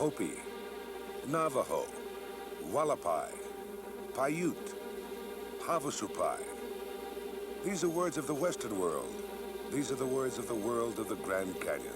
HOPI, NAVAJO, Hualapai, Paiute, HAVASUPAI. These are words of the Western world. These are the words of the world of the Grand Canyon.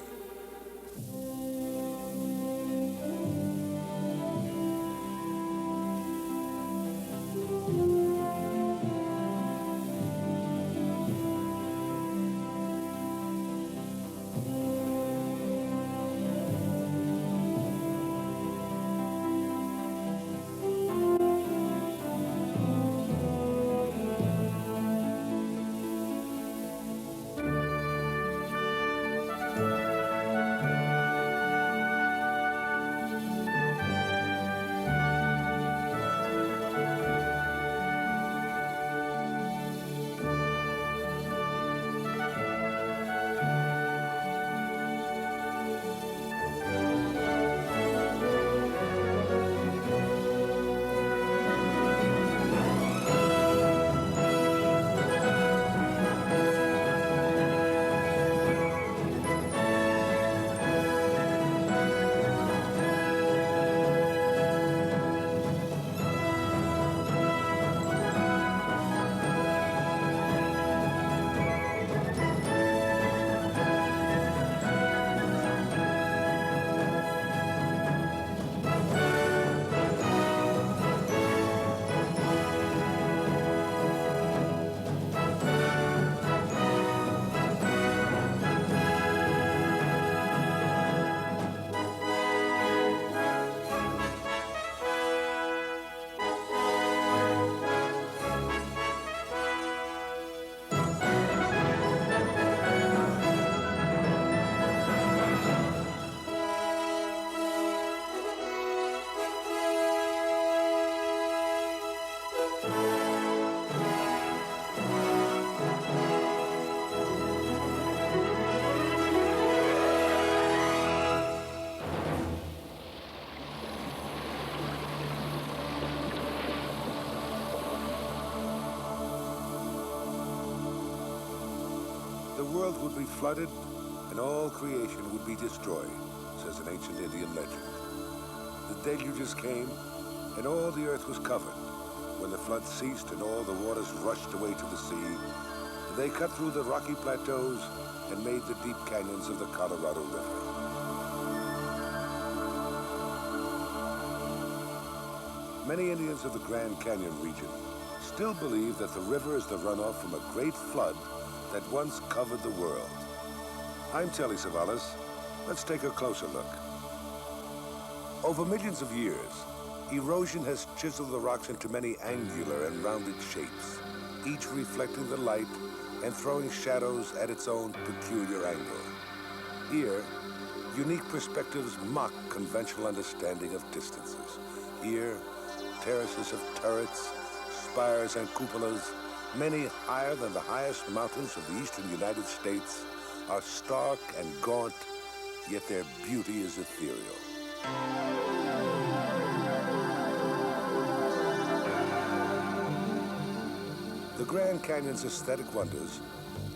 The world would be flooded and all creation would be destroyed, says an ancient Indian legend. The deluges came and all the earth was covered. When the flood ceased and all the waters rushed away to the sea, they cut through the rocky plateaus and made the deep canyons of the Colorado River. Many Indians of the Grand Canyon region still believe that the river is the runoff from a great flood that once covered the world. I'm Telly Savalas. Let's take a closer look. Over millions of years, erosion has chiseled the rocks into many angular and rounded shapes, each reflecting the light and throwing shadows at its own peculiar angle. Here, unique perspectives mock conventional understanding of distances. Here, terraces of turrets, spires and cupolas, many higher than the highest mountains of the eastern United States, are stark and gaunt, yet their beauty is ethereal. The Grand Canyon's aesthetic wonders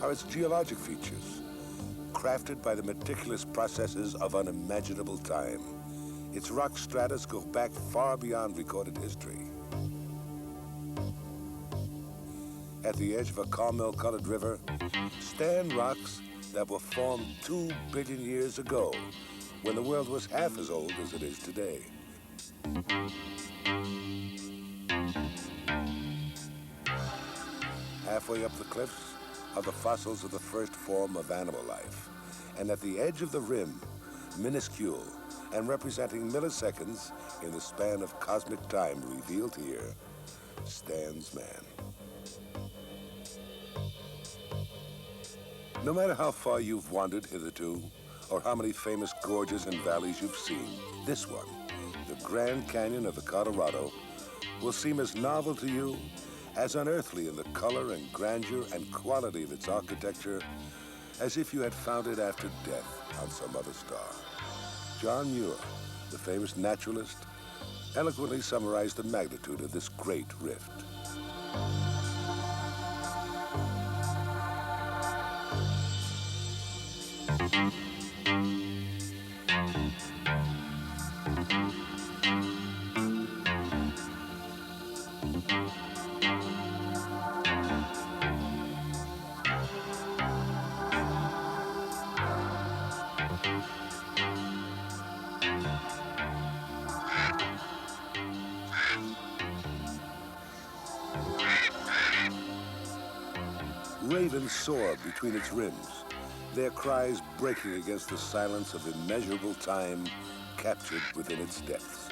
are its geologic features, crafted by the meticulous processes of unimaginable time. Its rock stratas go back far beyond recorded history. At the edge of a caramel-colored river stand rocks that were formed 2 billion years ago, when the world was half as old as it is today. Halfway up the cliffs are the fossils of the first form of animal life. And at the edge of the rim, minuscule and representing milliseconds in the span of cosmic time revealed here, stands man. No matter how far you've wandered hitherto, or how many famous gorges and valleys you've seen, this one, the Grand Canyon of the Colorado, will seem as novel to you, as unearthly in the color and grandeur and quality of its architecture, as if you had found it after death on some other star. John Muir, the famous naturalist, eloquently summarized the magnitude of this great rift. Ravens soar between its rims, their cries breaking against the silence of immeasurable time captured within its depths.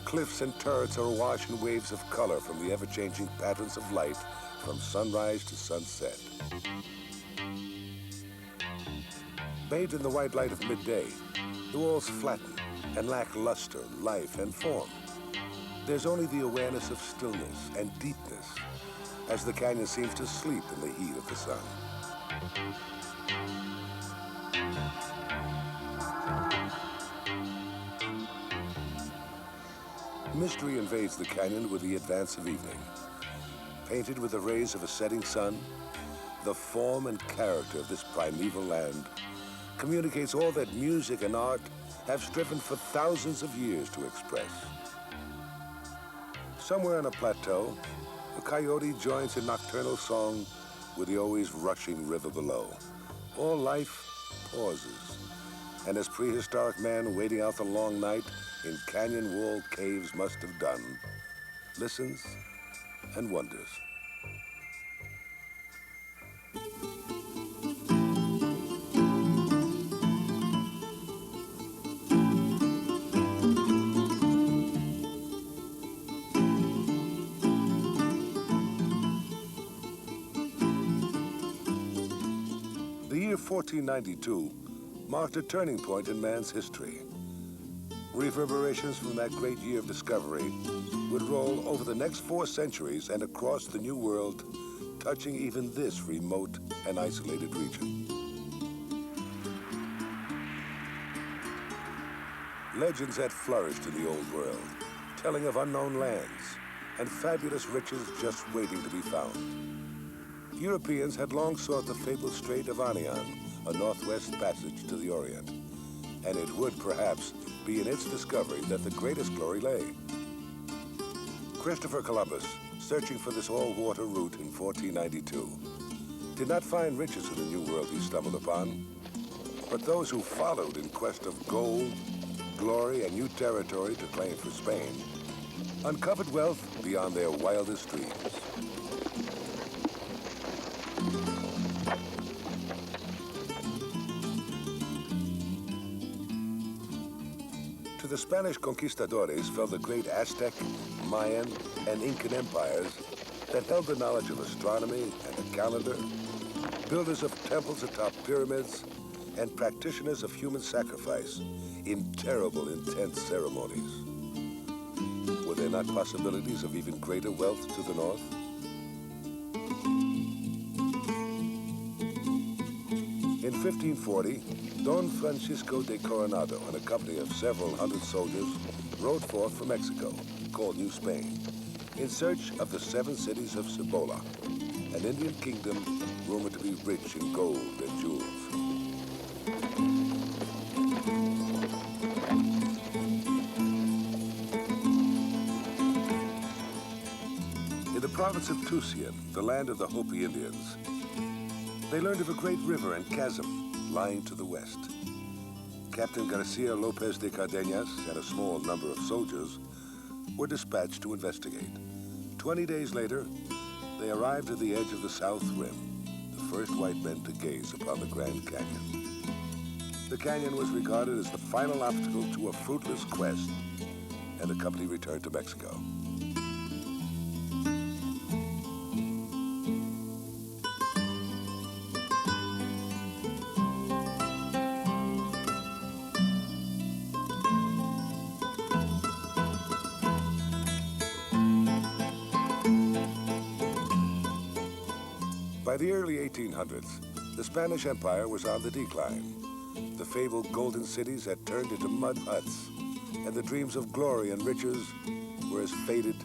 Cliffs and turrets are awash in waves of color from the ever-changing patterns of light from sunrise to sunset. Bathed in the white light of midday, the walls flatten and lack luster, life, and form. There's only the awareness of stillness and deepness as the canyon seems to sleep in the heat of the sun. Mystery invades the canyon with the advance of evening. Painted with the rays of a setting sun, the form and character of this primeval land communicates all that music and art have striven for thousands of years to express. Somewhere on a plateau, a coyote joins in nocturnal song with the always rushing river below. All life pauses, and as prehistoric man waiting out the long night in canyon-walled caves must have done, listens and wonders. The year 1492 marked a turning point in man's history. Reverberations from that great year of discovery would roll over the next 4 centuries and across the New World, touching even this remote and isolated region. Legends had flourished in the Old World, telling of unknown lands and fabulous riches just waiting to be found. Europeans had long sought the fabled Strait of Anian, a northwest passage to the Orient, and it would perhaps be in its discovery that the greatest glory lay. Christopher Columbus, searching for this all-water route in 1492, did not find riches in the New World he stumbled upon, but those who followed in quest of gold, glory, and new territory to claim for Spain uncovered wealth beyond their wildest dreams. To the Spanish conquistadores fell the great Aztec, Mayan, and Incan empires that held the knowledge of astronomy and the calendar, builders of temples atop pyramids, and practitioners of human sacrifice in terrible, intense ceremonies. Were there not possibilities of even greater wealth to the north? In 1540, Don Francisco de Coronado and a company of several hundred soldiers rode forth for Mexico, called New Spain, in search of the 7 cities of Cibola, an Indian kingdom rumored to be rich in gold and jewels. In the province of Tusayan, the land of the Hopi Indians, they learned of a great river and chasm lying to the west. Captain Garcia Lopez de Cardenas and a small number of soldiers were dispatched to investigate. 20 days later, they arrived at the edge of the South Rim, the first white men to gaze upon the Grand Canyon. The canyon was regarded as the final obstacle to a fruitless quest, and the company returned to Mexico. By the early 1800s, The Spanish Empire was on the decline. The fabled golden cities had turned into mud huts, and the dreams of glory and riches were as faded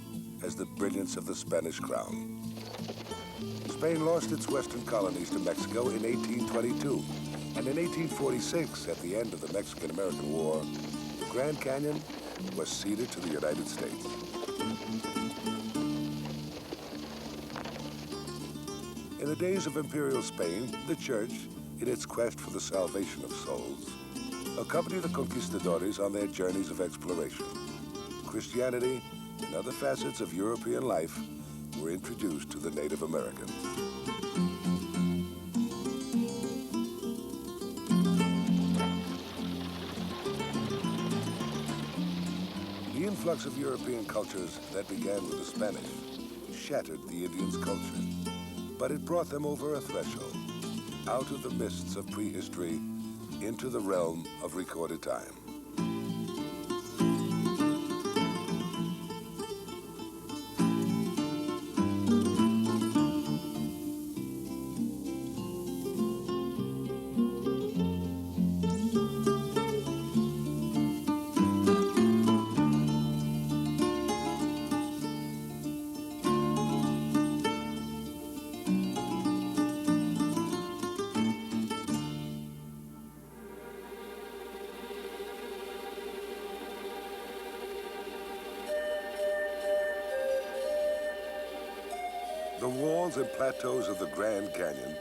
as the brilliance of the Spanish crown. Spain lost its western colonies to Mexico in 1822, and in 1846, at the end of the Mexican-American War, the Grand Canyon was ceded to the United States. In the days of imperial Spain, the church, in its quest for the salvation of souls, accompanied the conquistadores on their journeys of exploration. Christianity and other facets of European life were introduced to the Native Americans. The influx of European cultures that began with the Spanish shattered the Indians' culture, but it brought them over a threshold, out of the mists of prehistory into the realm of recorded time. The walls and plateaus of the Grand Canyon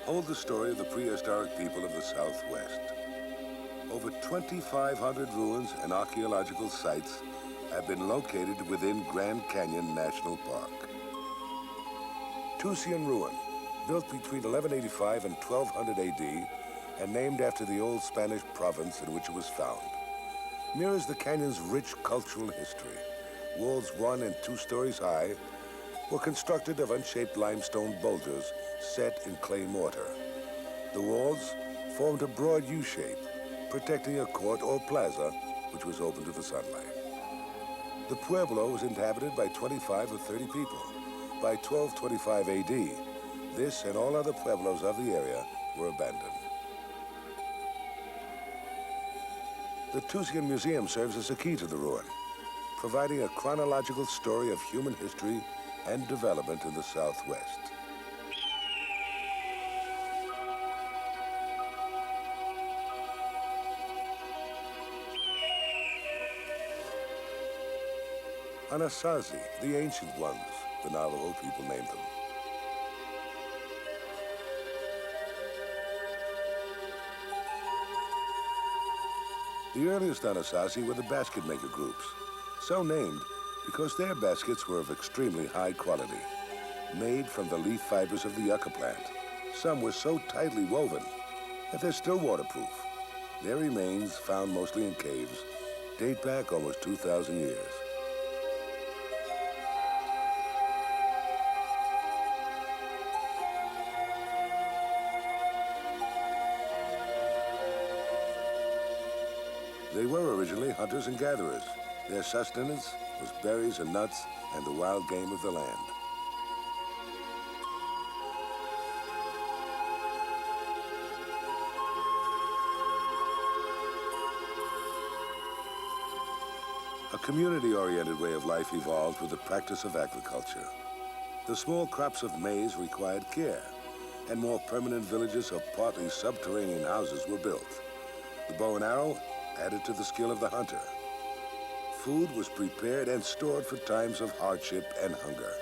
hold the story of the prehistoric people of the Southwest. Over 2,500 ruins and archaeological sites have been located within Grand Canyon National Park. Tusayan Ruin, built between 1185 and 1200 AD, and named after the old Spanish province in which it was found, mirrors the canyon's rich cultural history. Walls 1 and 2 stories high were constructed of unshaped limestone boulders set in clay mortar. The walls formed a broad U-shape, protecting a court or plaza which was open to the sunlight. The pueblo was inhabited by 25 or 30 people. By 1225 AD, this and all other pueblos of the area were abandoned. The Tusayan Museum serves as a key to the ruin, providing a chronological story of human history and development in the Southwest. ANASAZI, the ancient ones, the Navajo people named them. The earliest ANASAZI were the basket maker groups, so named because their baskets were of extremely high quality, made from the leaf fibers of the yucca plant. Some were so tightly woven that they're still waterproof. Their remains, found mostly in caves, date back almost 2,000 years. They were originally hunters and gatherers. Their sustenance was berries and nuts and the wild game of the land. A community-oriented way of life evolved with the practice of agriculture. The small crops of maize required care, and more permanent villages of partly subterranean houses were built. The bow and arrow added to the skill of the hunter. Food was prepared and stored for times of hardship and hunger.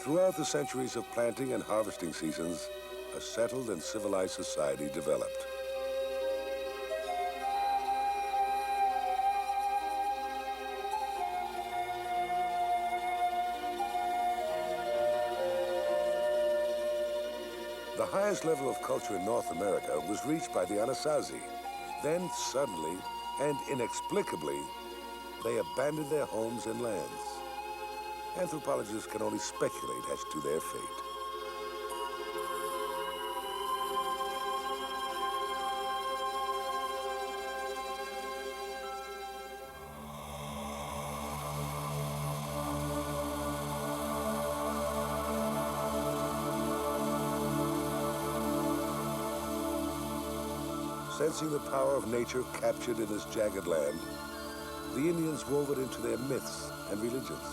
Throughout the centuries of planting and harvesting seasons, a settled and civilized society developed. The highest level of culture in North America was reached by the ANASAZI. Then, suddenly and inexplicably, they abandoned their homes and lands. Anthropologists can only speculate as to their fate. Sensing the power of nature captured in this jagged land, the Indians wove it into their myths and religions.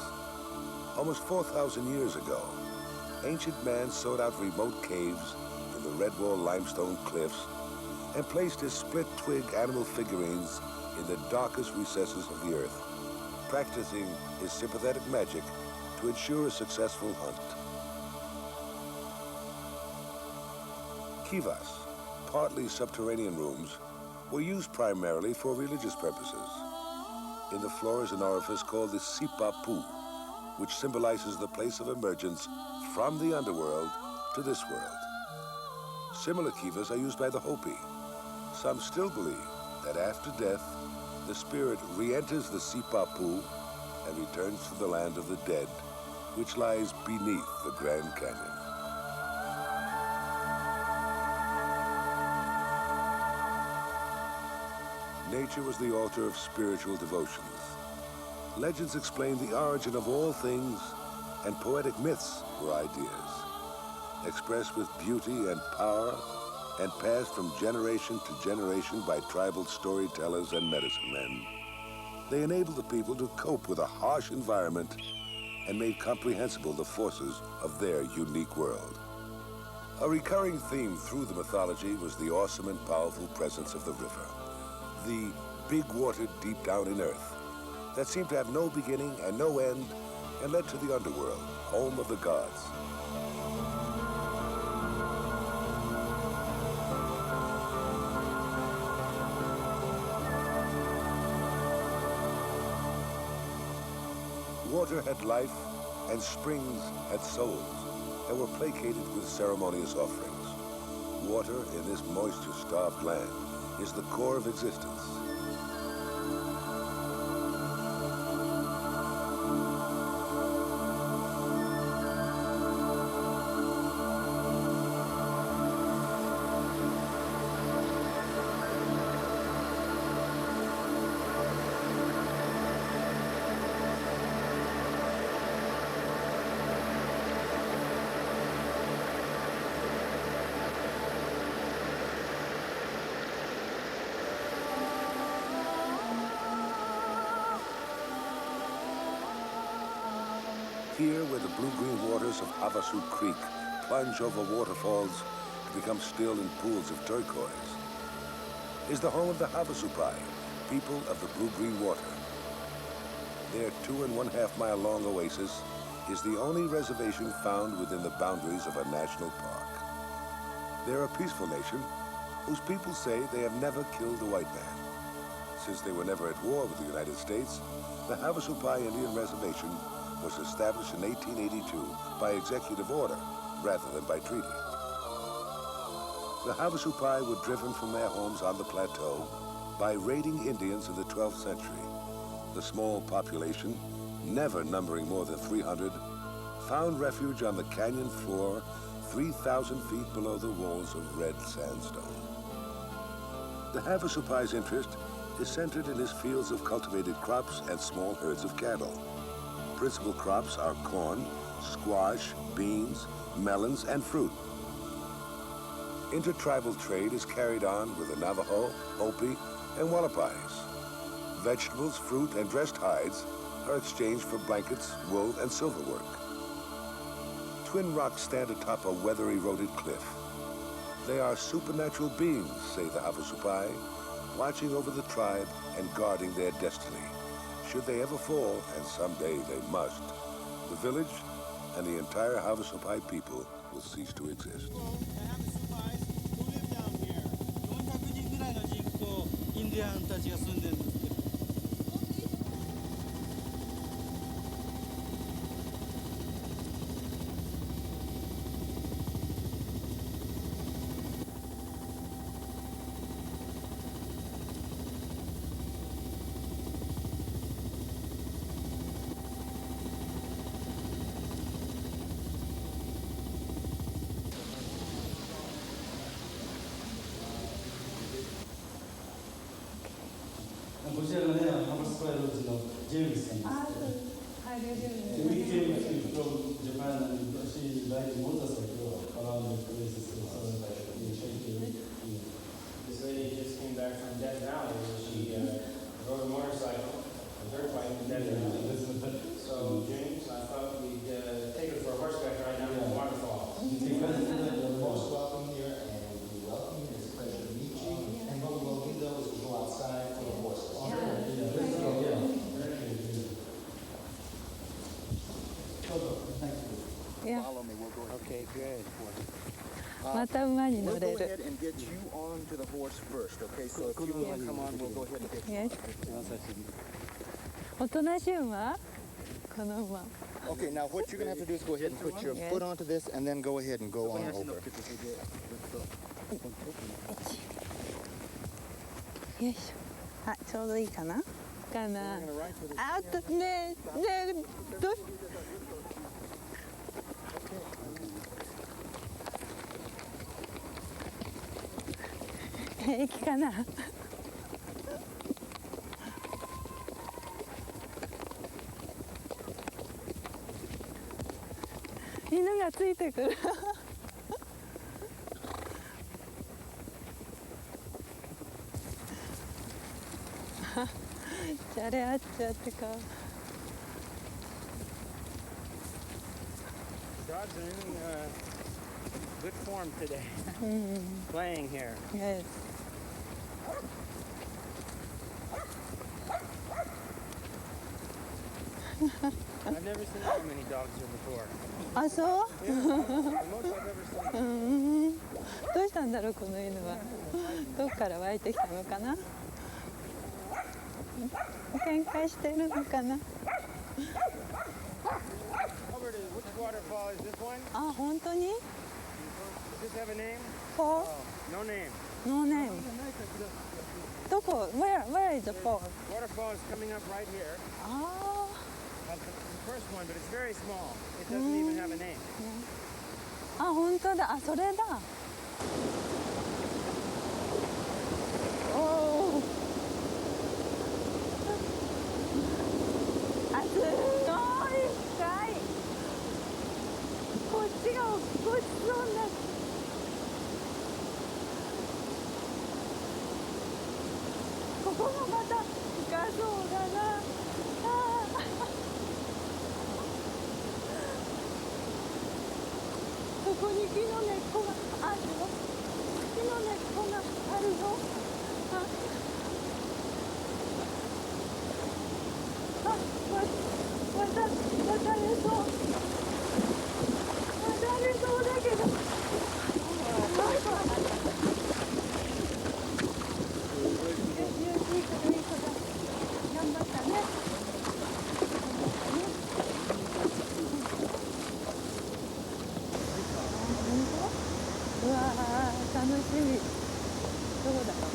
Almost 4,000 years ago, ancient man sought out remote caves in the red wall limestone cliffs and placed his split-twig animal figurines in the darkest recesses of the earth, practicing his sympathetic magic to ensure a successful hunt. Kivas, partly subterranean rooms, were used primarily for religious purposes. In the floor is an orifice called the Sipapu, which symbolizes the place of emergence from the underworld to this world. Similar kivas are used by the Hopi. Some still believe that after death, the spirit re-enters the Sipapu and returns to the land of the dead, which lies beneath the Grand Canyon. Nature was the altar of spiritual devotions. Legends explain the origin of all things, and poetic myths were ideas, expressed with beauty and power, and passed from generation to generation by tribal storytellers and medicine men. They enabled the people to cope with a harsh environment and made comprehensible the forces of their unique world. A recurring theme through the mythology was the awesome and powerful presence of the river, the big water deep down in earth, that seemed to have no beginning and no end, and led to the underworld, home of the gods. Water had life, and springs had souls, and were placated with ceremonious offerings. Water in this moisture-starved land is the core of existence. Here, where the blue-green waters of Havasu Creek plunge over waterfalls to become still in pools of turquoise, is the home of the HAVASUPAI, people of the blue-green water. Their 2.5-mile long oasis is the only reservation found within the boundaries of a national park. They're a peaceful nation whose people say they have never killed a white man. Since they were never at war with the United States, the HAVASUPAI Indian Reservation was established in 1882 by executive order rather than by treaty. The HAVASUPAI were driven from their homes on the plateau by raiding Indians in the 12th century. The small population, never numbering more than 300, found refuge on the canyon floor 3,000 feet below the walls of red sandstone. The HAVASUPAI's interest is centered in his fields of cultivated crops and small herds of cattle. Principal crops are corn, squash, beans, melons, and fruit. Intertribal trade is carried on with the Navajo, HOPI, and Wallapais. Vegetables, fruit, and dressed hides are exchanged for blankets, wool, and silverwork. Twin rocks stand atop a weather-eroded cliff. They are supernatural beings, say the HAVASUPAI, watching over the tribe and guarding their destiny. Should they ever fall, and someday they must, the village and the entire HAVASUPAI people will cease to exist. We came from Japan and she ride motorcycle around the places. So, this lady just came また馬に乗 We'll れ go る。 ahead and get you onto the horse first, okay? So if you want to come on, we'll go ahead and get you. Yes. おとなしい馬？この馬。 Okay, now what you're going to have to do is go ahead and put your Yes. foot onto this and then go ahead and go on over. よいしょ。あ、ちょうどいいかな？かな。 We're gonna ride for this. あっとねえどう？平気かな？犬がついてくる。じゃれ合っちゃってか。 Dogs are in good form today, うん。 playing here. Yes. I've never seen so many dogs here before. あ、そう？ The most I've ever seen. うん。どうしたんだろうこの犬は。どっから湧いてきたのかな。喧嘩してるのかな。 Albert, which waterfall is this one? あ、本当に？ Does this have a name? ポー？ No name. No name. どこ？ Where is the pole? Waterfall is coming up right here. あ That's the first one, but it's very small. It doesn't even have a name. あ。あ、本当だ。あ、それだ。おお。あ、すごい深い。こっちが落っこちそうになって。ここもまた深そうだな。ああ。ここに木の根っこがあるよ。木の根っこがあるよ。あ、あ、渡れそう。渡れそうだけど。よしよし、いい子だいい子だ。頑張ったね。うわー、楽しみ。どうだろう。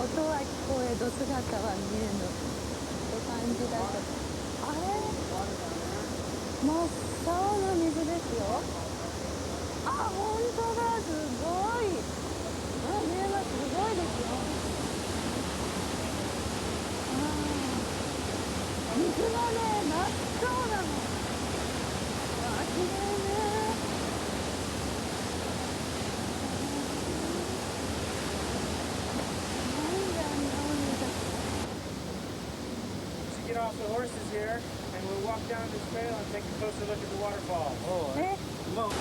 音は聞こえど姿は見えぬと感じだけど、あれ真っ青な水ですよ。あ、本当だ、すごい。あ、見えます、すごいですよ。あ、水がね、真っ青なの。あ、きれいね。Get off the horses here, and we'll walk down this trail and take a closer look at the waterfall. Oh, え、 well,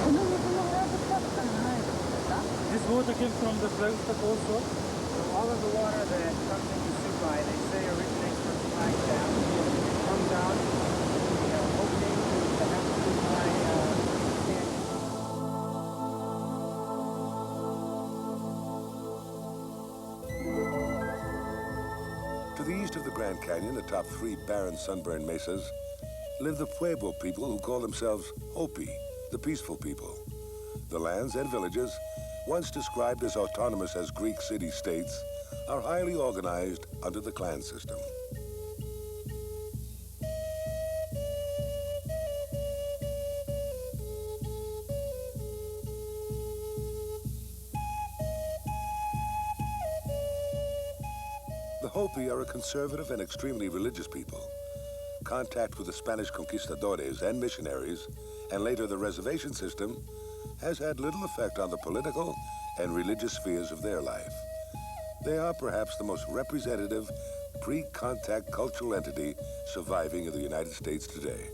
この水もハーブ使ったのないですか？ this water came from the Flagstaff also. All of the water that comes into Supai, they say originates from Flagstaff. It comes out opening to the Havasu Canyon. To the east of the Grand Canyon, atop 3 barren sunburned mesas, live the Pueblo people who call themselves HOPI, the peaceful people. The lands and villages, once described as autonomous as Greek city-states, are highly organized under the clan system. The HOPI are a conservative and extremely religious people. Contact with the Spanish conquistadores and missionaries, and later the reservation system, has had little effect on the political and religious spheres of their life. They are perhaps the most representative pre-contact cultural entity surviving in the United States today.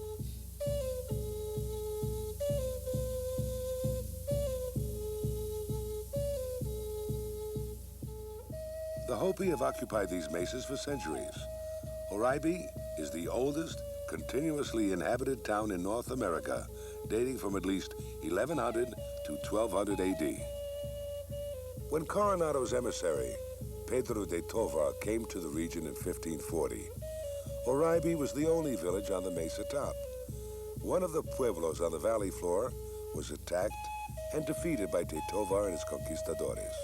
The Hopi have occupied these mesas for centuries. Oraibi is the oldest continuously inhabited town in North America, dating from at least 1100 to 1200 AD. When Coronado's emissary, Pedro de Tovar, came to the region in 1540, Oraibi was the only village on the mesa top. One of the pueblos on the valley floor was attacked and defeated by de Tovar and his conquistadores,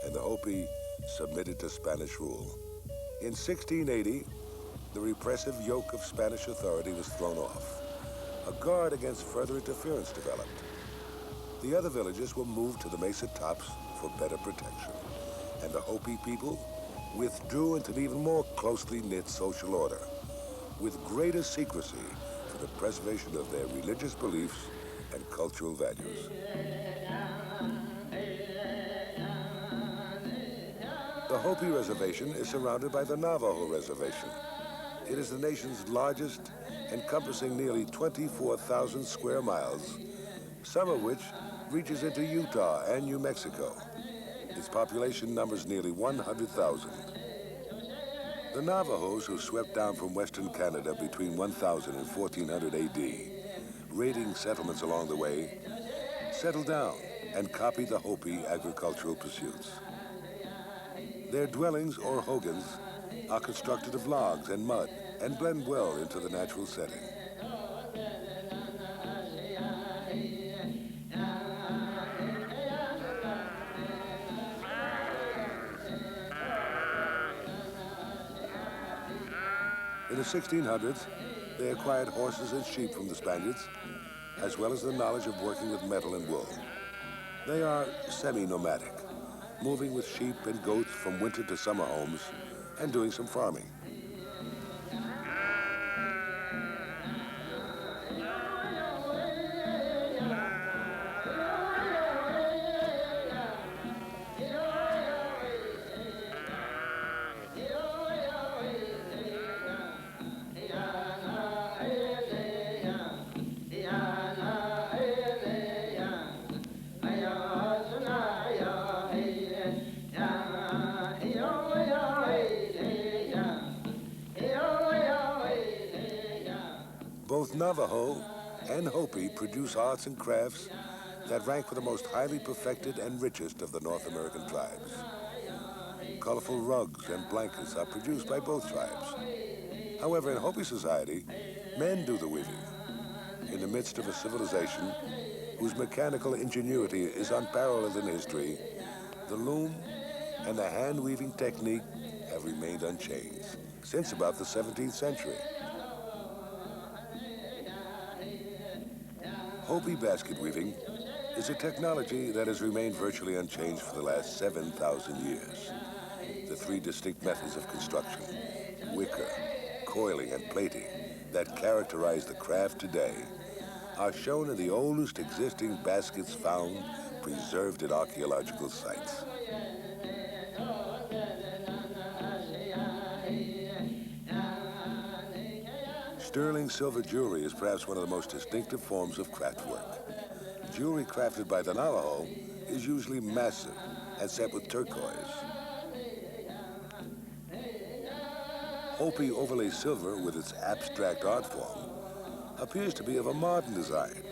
and the Hopi submitted to Spanish rule. In 1680, the repressive yoke of Spanish authority was thrown off. A guard against further interference developed. The other villages were moved to the mesa tops for better protection, and the Hopi people withdrew into an even more closely knit social order, with greater secrecy for the preservation of their religious beliefs and cultural values. The Hopi Reservation is surrounded by the Navajo Reservation. It is the nation's largest, encompassing nearly 24,000 square miles, some of which reaches into Utah and New Mexico. Its population numbers nearly 100,000. The Navajos, who swept down from Western Canada between 1000 and 1400 AD, raiding settlements along the way, settled down and copied the Hopi agricultural pursuits. Their dwellings, or hogans, are constructed of logs and mud and blend well into the natural setting. In the 1600s, they acquired horses and sheep from the Spaniards, as well as the knowledge of working with metal and wool. They are semi-nomadic, moving with sheep and goats from winter to summer homes and doing some farming. Both Navajo and Hopi produce arts and crafts that rank for the most highly perfected and richest of the North American tribes. Colorful rugs and blankets are produced by both tribes. However, in Hopi society, men do the weaving. In the midst of a civilization whose mechanical ingenuity is unparalleled in history, the loom and the hand-weaving technique have remained unchanged since about the 17th century. Hopi basket weaving is a technology that has remained virtually unchanged for the last 7,000 years. The three distinct methods of construction, wicker, coiling, and plaiting, that characterize the craft today are shown in the oldest existing baskets found preserved at archaeological sites. Sterling silver jewelry is perhaps one of the most distinctive forms of craft work. Jewelry crafted by the Navajo is usually massive and set with turquoise. Hopi overlay silver with its abstract art form appears to be of a modern design,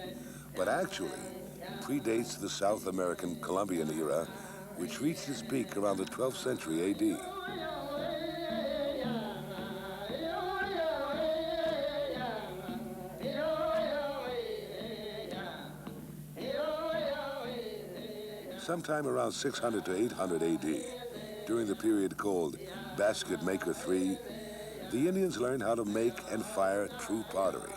but actually predates the South American Columbian era, which reached its peak around the 12th century AD. Sometime around 600 to 800 AD, during the period called Basket Maker III, the Indians learned how to make and fire true pottery.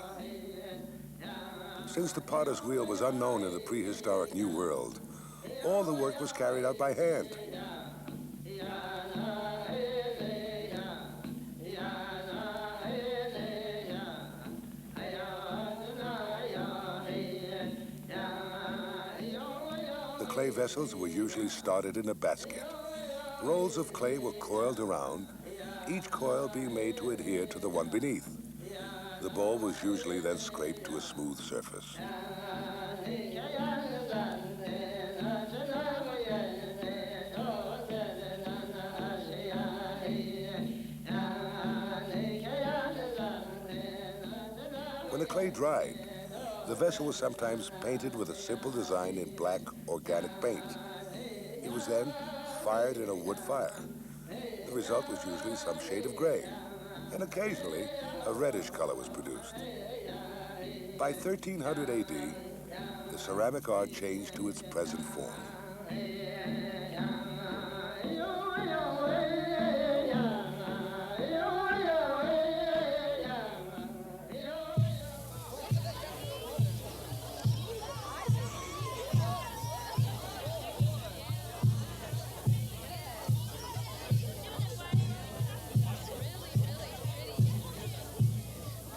Since the potter's wheel was unknown in the prehistoric New World, all the work was carried out by hand. Clay vessels were usually started in a basket, Rolls of clay were coiled around, each coil being made to adhere to the one beneath. The bowl was usually then scraped to a smooth surface. When the clay dried, the vessel was sometimes painted with a simple design in black organic paint. It was then fired in a wood fire. The result was usually some shade of gray, and occasionally a reddish color was produced. By 1300 AD, the ceramic art changed to its present form.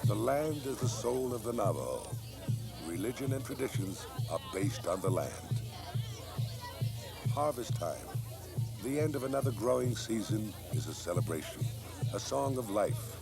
The land is the soul of the Navajo. Religion and traditions are based on the land. Harvest time, the end of another growing season, is a celebration, a song of life.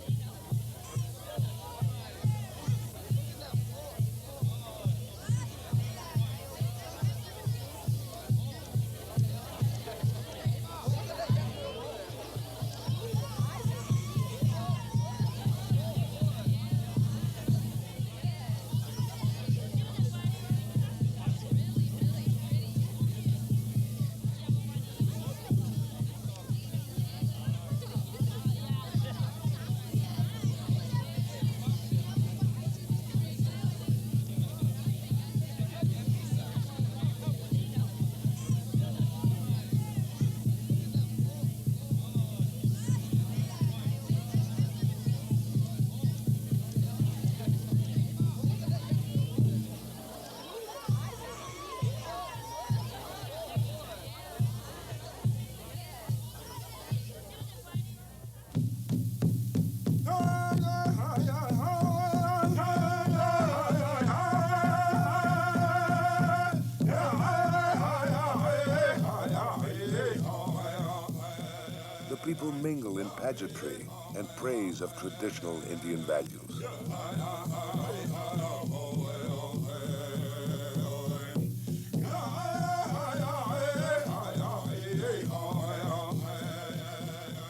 People mingle in pageantry and praise of traditional Indian values.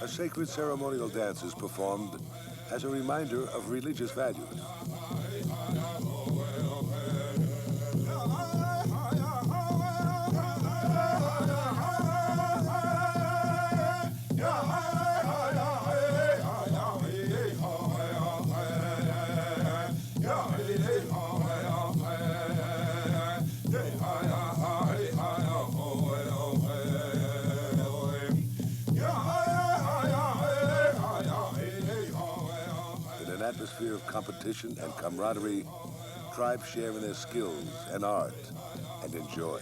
A sacred ceremonial dance is performed as a reminder of religious values. Atmosphere of competition and camaraderie, tribes share in their skills and art and enjoy.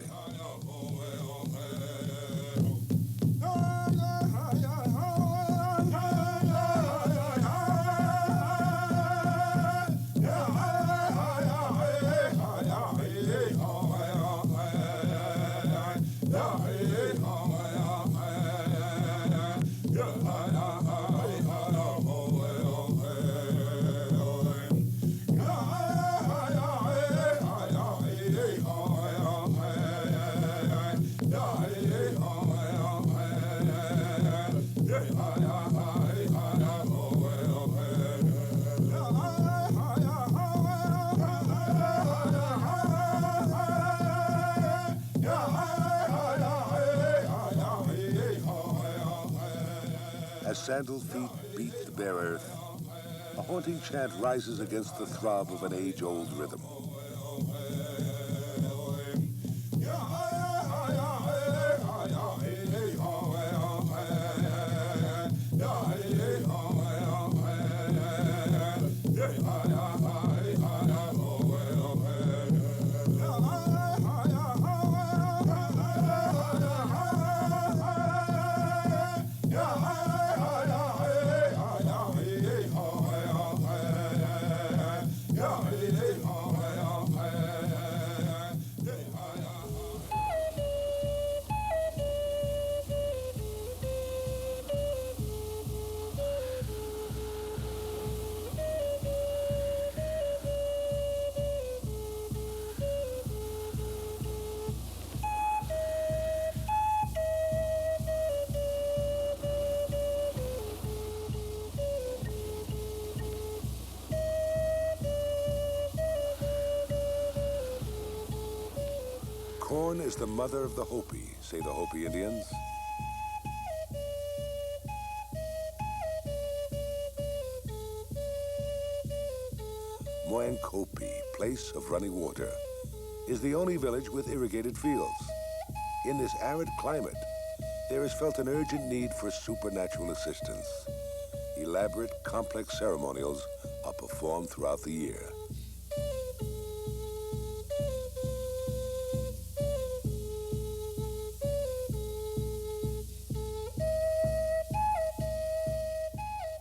As sandal feet beat the bare earth, a haunting chant rises against the throb of an age-old rhythm. Corn is the mother of the Hopi, say the Hopi Indians. Moenkopi, place of running water, is the only village with irrigated fields. In this arid climate, there is felt an urgent need for supernatural assistance. Elaborate, complex ceremonials are performed throughout the year.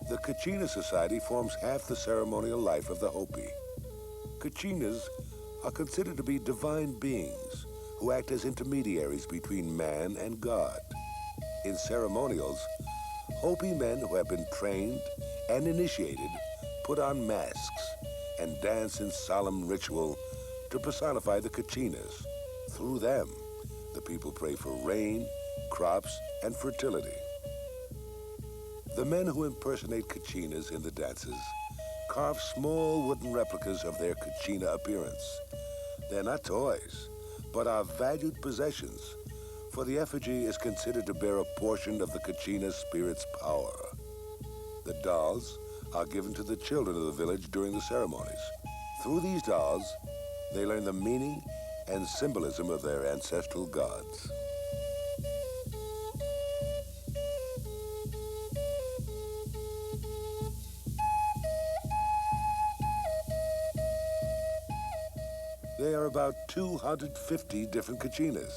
The Kachina Society forms half the ceremonial life of the Hopi. Kachinas are considered to be divine beings who act as intermediaries between man and God. In ceremonials, Hopi men who have been trained and initiated put on masks and dance in solemn ritual to personify the Kachinas. Through them, the people pray for rain, crops, and fertility. The men who impersonate Kachinas in the dances carve small wooden replicas of their Kachina appearance. They're not toys, but are valued possessions, for the effigy is considered to bear a portion of the Kachina spirit's power. The dolls are given to the children of the village during the ceremonies. Through these dolls, they learn the meaning and symbolism of their ancestral gods. There are about 250 different Kachinas.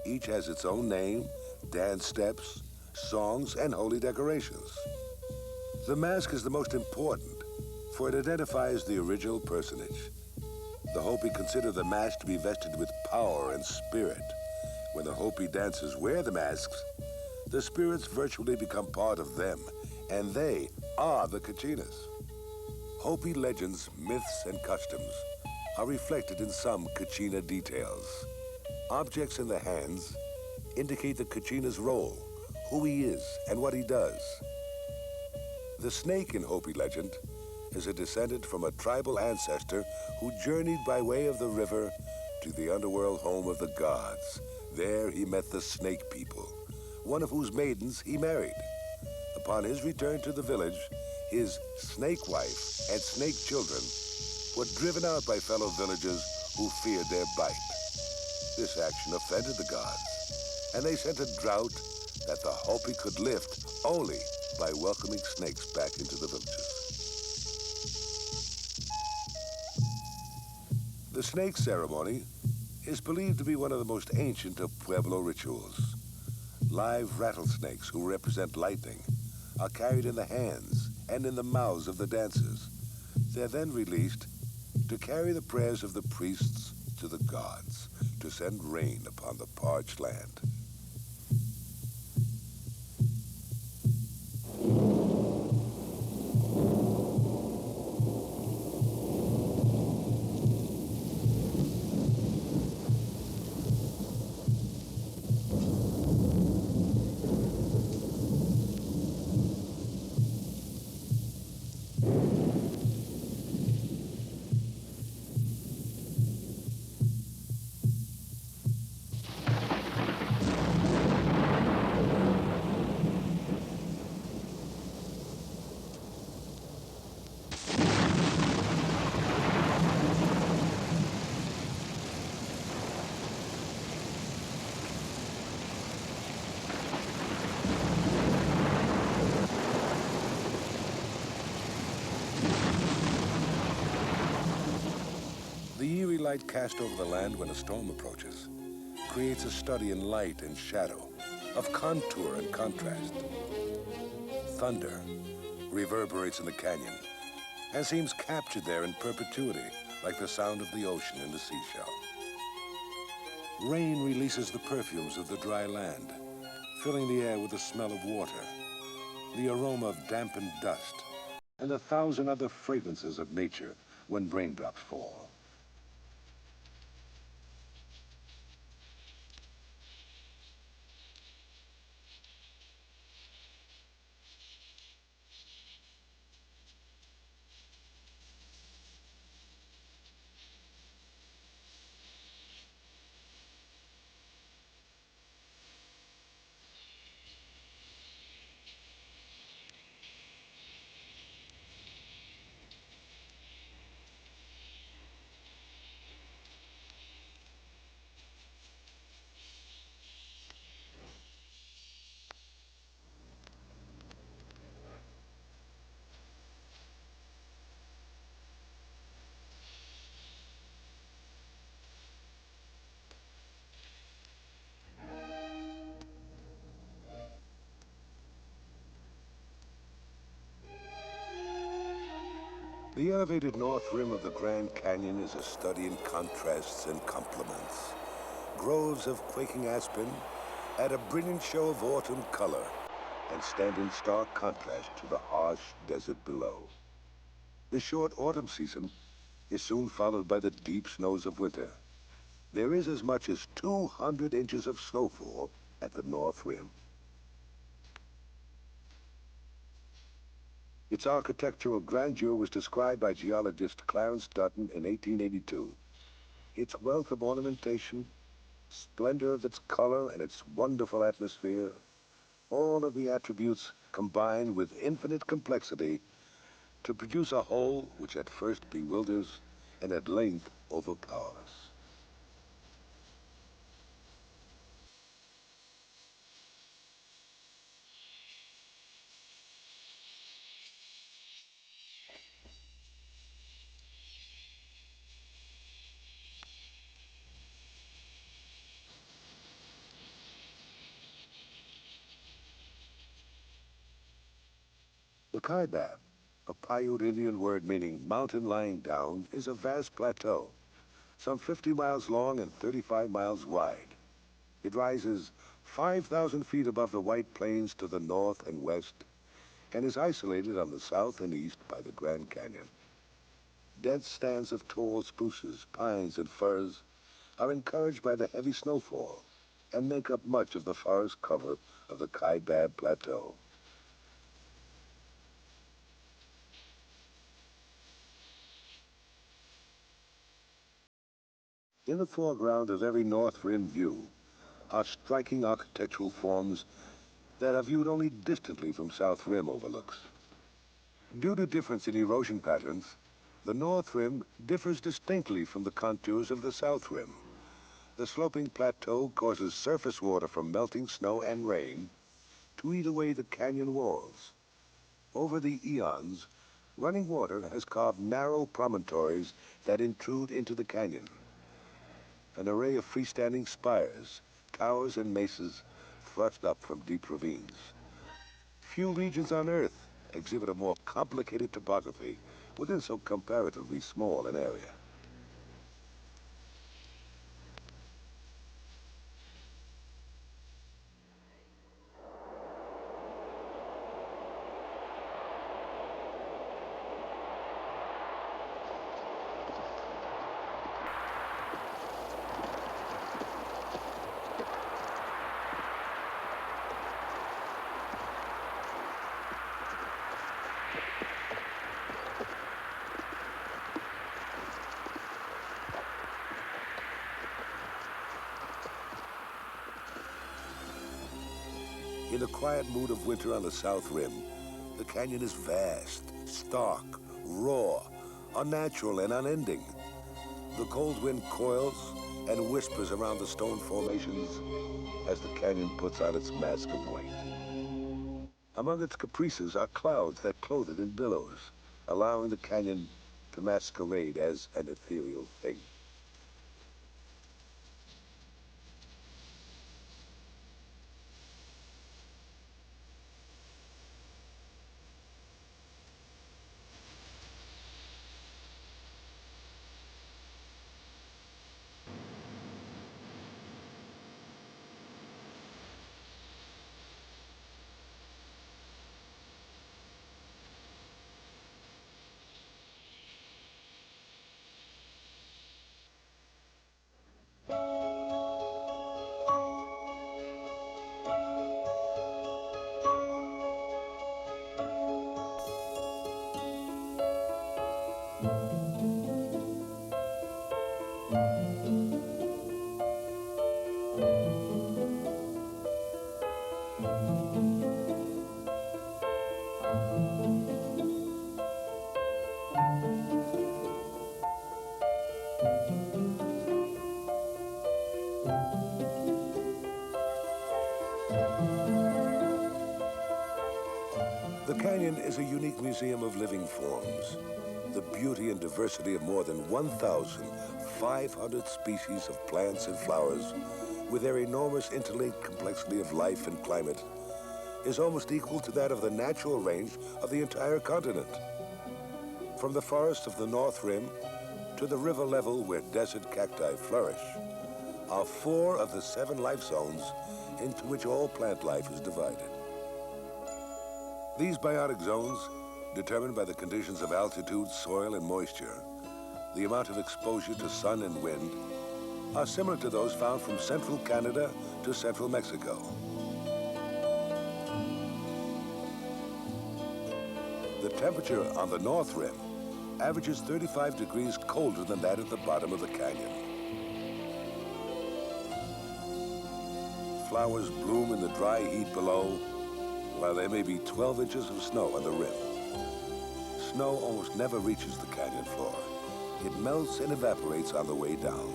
Each has its own name, dance steps, songs, and holy decorations. The mask is the most important, for it identifies the original personage. The Hopi consider the mask to be vested with power and spirit. When the Hopi dancers wear the masks, the spirits virtually become part of them, and they are the Kachinas. Hopi legends, myths, and customs are reflected in some Kachina details. Objects in the hands indicate the Kachina's role, who he is, and what he does. The snake in Hopi legend is a descendant from a tribal ancestor who journeyed by way of the river to the underworld home of the gods. There he met the snake people, one of whose maidens he married. Upon his return to the village, his snake wife and snake children were driven out by fellow villagers who feared their bite. This action offended the gods, and they sent a drought that the Hopi could lift only by welcoming snakes back into the villages. The snake ceremony is believed to be one of the most ancient of Pueblo rituals. Live rattlesnakes, who represent lightning, are carried in the hands and in the mouths of the dancers. They're then released to carry the prayers of the priests to the gods, to send rain upon the parched land. The eerie light cast over the land when a storm approaches creates a study in light and shadow, of contour and contrast. Thunder reverberates in the canyon and seems captured there in perpetuity, like the sound of the ocean in the seashell. Rain releases the perfumes of the dry land, filling the air with the smell of water, the aroma of dampened dust, and 1,000 other fragrances of nature when raindrops fall. The elevated north rim of the Grand Canyon is a study in contrasts and complements. Groves of quaking aspen add a brilliant show of autumn color and stand in stark contrast to the harsh desert below. The short autumn season is soon followed by the deep snows of winter. There is as much as 200 inches of snowfall at the north rim. Its architectural grandeur was described by geologist Clarence Dutton in 1882. Its wealth of ornamentation, splendor of its color, and its wonderful atmosphere, all of the attributes combine with infinite complexity to produce a whole which at first bewilders and at length overpowers. The Kaibab, a Paiute Indian word meaning mountain lying down, is a vast plateau, some 50 miles long and 35 miles wide. It rises 5,000 feet above the White Plains to the north and west, and is isolated on the south and east by the Grand Canyon. Dense stands of tall spruces, pines, and firs are encouraged by the heavy snowfall and make up much of the forest cover of the Kaibab Plateau. In the foreground of every North Rim view are striking architectural forms that are viewed only distantly from South Rim overlooks. Due to difference in erosion patterns, the North Rim differs distinctly from the contours of the South Rim. The sloping plateau causes surface water from melting snow and rain to eat away the canyon walls. Over the eons, running water has carved narrow promontories that intrude into the canyon. An array of freestanding spires, towers, and mesas thrust up from deep ravines. Few regions on Earth exhibit a more complicated topography within so comparatively small an area. In the quiet mood of winter on the South Rim, the canyon is vast, stark, raw, unnatural, and unending. The cold wind coils and whispers around the stone formations as the canyon puts on its mask of white. Among its caprices are clouds that clothe it in billows, allowing the canyon to masquerade as an ethereal thing. The canyon is a unique museum of living forms. The beauty and diversity of more than 1,500 species of plants and flowers, with their enormous interlinked complexity of life and climate, is almost equal to that of the natural range of the entire continent. From the forests of the North Rim to the river level where desert cacti flourish are 4 of the 7 life zones into which all plant life is divided. These biotic zones, determined by the conditions of altitude, soil, and moisture, the amount of exposure to sun and wind, are similar to those found from central Canada to central Mexico. The temperature on the North Rim averages 35 degrees colder than that at the bottom of the canyon. Flowers bloom in the dry heat below, while there may be 12 inches of snow on the rim. Snow almost never reaches the canyon floor. It melts and evaporates on the way down.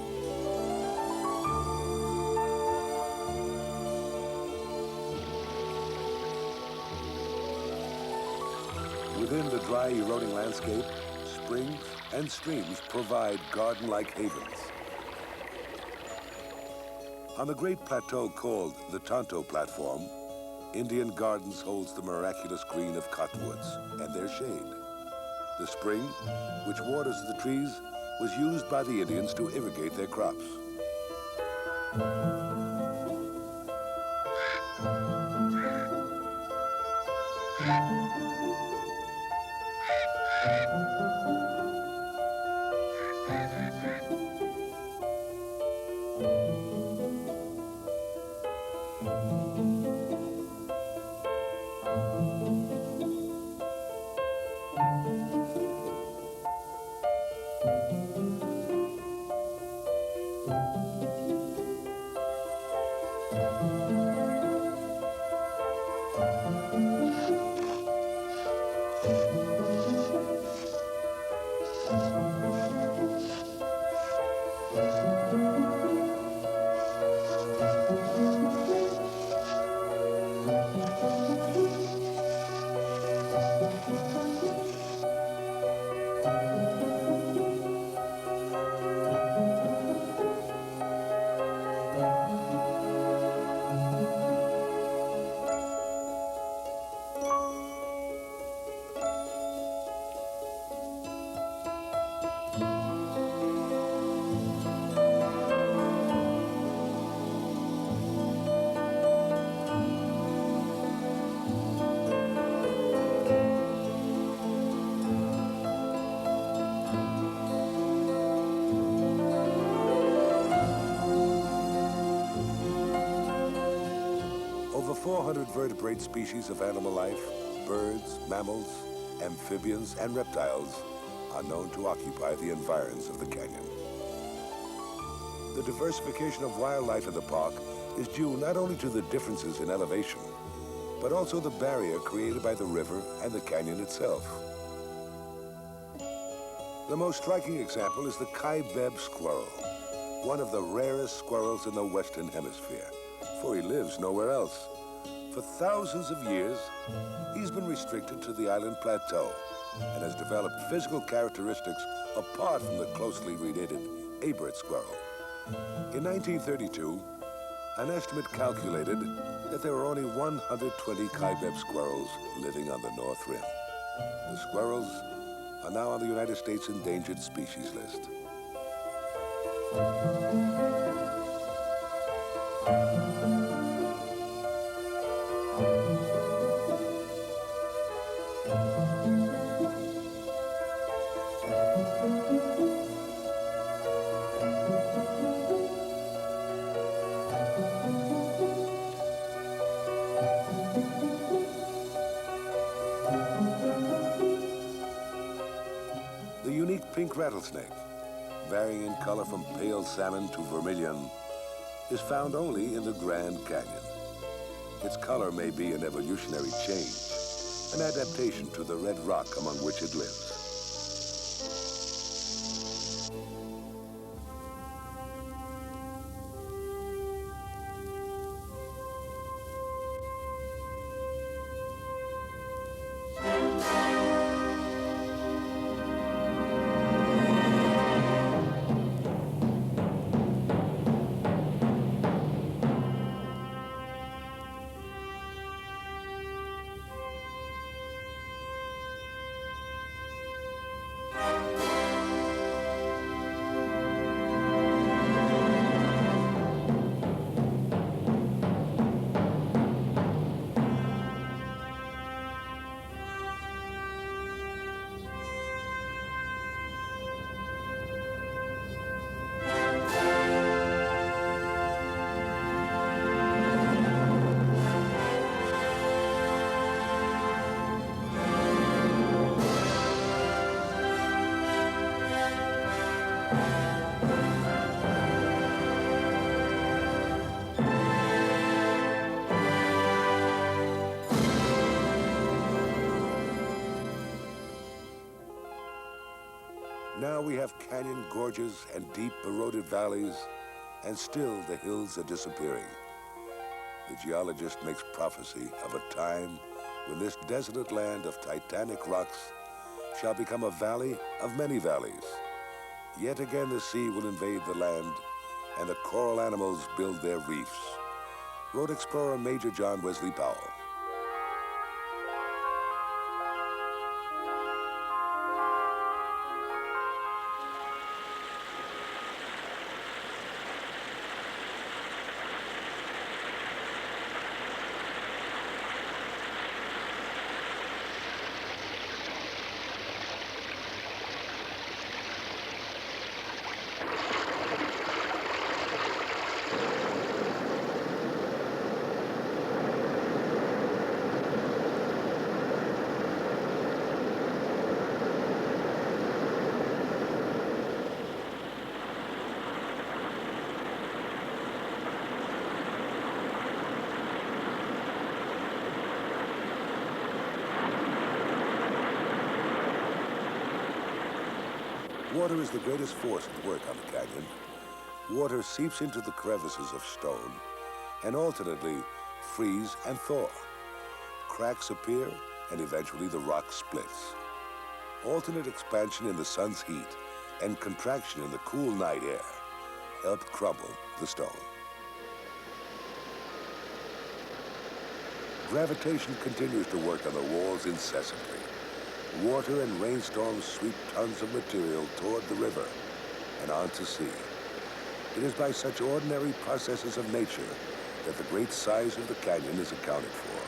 Within the dry, eroding landscape, springs and streams provide garden-like havens. On the great plateau called the Tonto Platform, Indian Gardens holds the miraculous green of cottonwoods and their shade. The spring, which waters the trees, was used by the Indians to irrigate their crops. Over 400 vertebrate species of animal life, birds, mammals, amphibians, and reptiles are known to occupy the environs of the canyon. The diversification of wildlife in the park is due not only to the differences in elevation, but also the barrier created by the river and the canyon itself. The most striking example is the Kaibab squirrel, one of the rarest squirrels in the Western Hemisphere, for he lives nowhere else. For thousands of years, he's been restricted to the island plateau and has developed physical characteristics apart from the closely related Abert squirrel. In 1932, an estimate calculated that there were only 120 Kaibab squirrels living on the North Rim. The squirrels are now on the United States Endangered Species List. The unique pink rattlesnake, varying in color from pale salmon to vermilion, is found only in the Grand Canyon. Its color may be an evolutionary change, an adaptation to the red rock among which it lives. we have canyon gorges and deep eroded valleys, and still the hills are disappearing. The geologist makes prophecy of a time when this desolate land of titanic rocks shall become a valley of many valleys. Yet again the sea will invade the land, and the coral animals build their reefs, wrote explorer Major John Wesley Powell. Water is the greatest force at work on the canyon. Water seeps into the crevices of stone and alternately freeze and thaw. Cracks appear and eventually the rock splits. Alternate expansion in the sun's heat and contraction in the cool night air help crumble the stone. Gravitation continues to work on the walls incessantly. Water and rainstorms sweep tons of material toward the river and on to sea. It is by such ordinary processes of nature that the great size of the canyon is accounted for.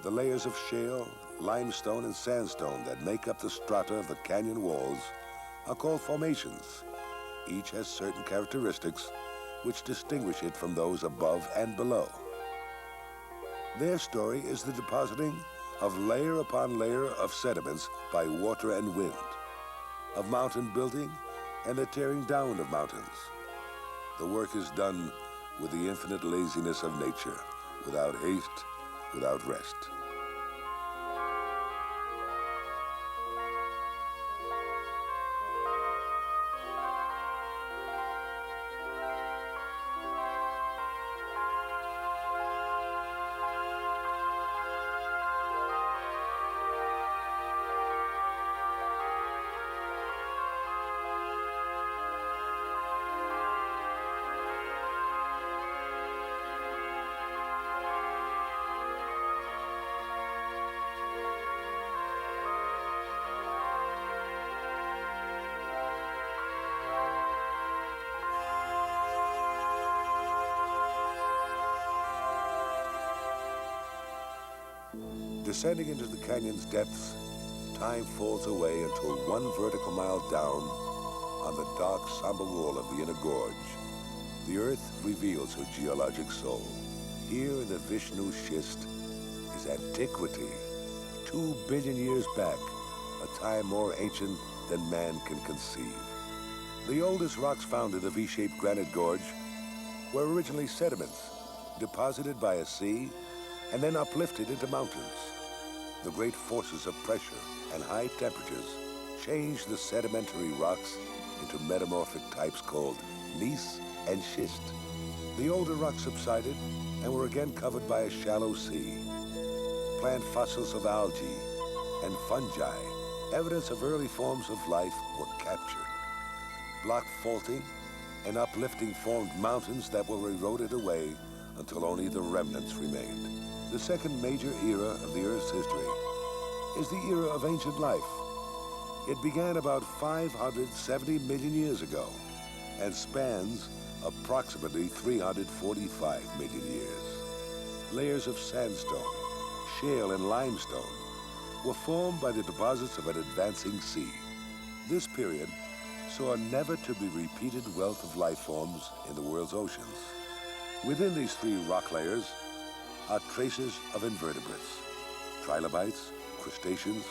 The layers of shale, limestone, and sandstone that make up the strata of the canyon walls are called formations. Each has certain characteristics which distinguish it from those above and below. Their story is the depositing of layer upon layer of sediments by water and wind, of mountain building and the tearing down of mountains. The work is done with the infinite laziness of nature, without haste, without rest. Descending into the canyon's depths, time falls away until 1 vertical mile down on the dark, somber wall of the inner gorge, the earth reveals her geologic soul. Here in the Vishnu schist is antiquity, 2 billion years back, a time more ancient than man can conceive. The oldest rocks found in the V-shaped granite gorge were originally sediments, deposited by a sea and then uplifted into mountains. The great forces of pressure and high temperatures changed the sedimentary rocks into metamorphic types called gneiss and schist. The older rocks subsided and were again covered by a shallow sea. Plant fossils of algae and fungi, evidence of early forms of life, were captured. Block faulting and uplifting formed mountains that were eroded away until only the remnants remained. The second major era of the Earth's history is the era of ancient life. It began about 570 million years ago and spans approximately 345 million years. Layers of sandstone, shale, and limestone were formed by the deposits of an advancing sea. This period saw a never-to-be-repeated wealth of life forms in the world's oceans. Within these three rock layers are traces of invertebrates, trilobites, crustaceans,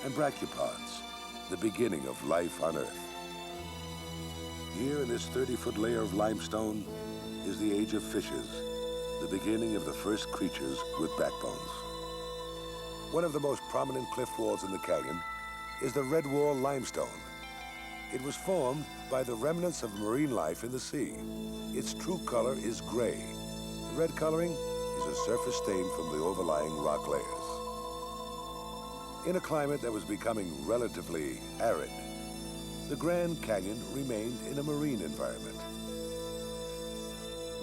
and brachiopods, the beginning of life on Earth. Here in this 30-foot layer of limestone is the age of fishes, the beginning of the first creatures with backbones. One of the most prominent cliff walls in the canyon is the Red Wall limestone. It was formed by the remnants of marine life in the sea. Its true color is gray. The red coloring is a surface stain from the overlying rock layers. In a climate that was becoming relatively arid, the Grand Canyon remained in a marine environment.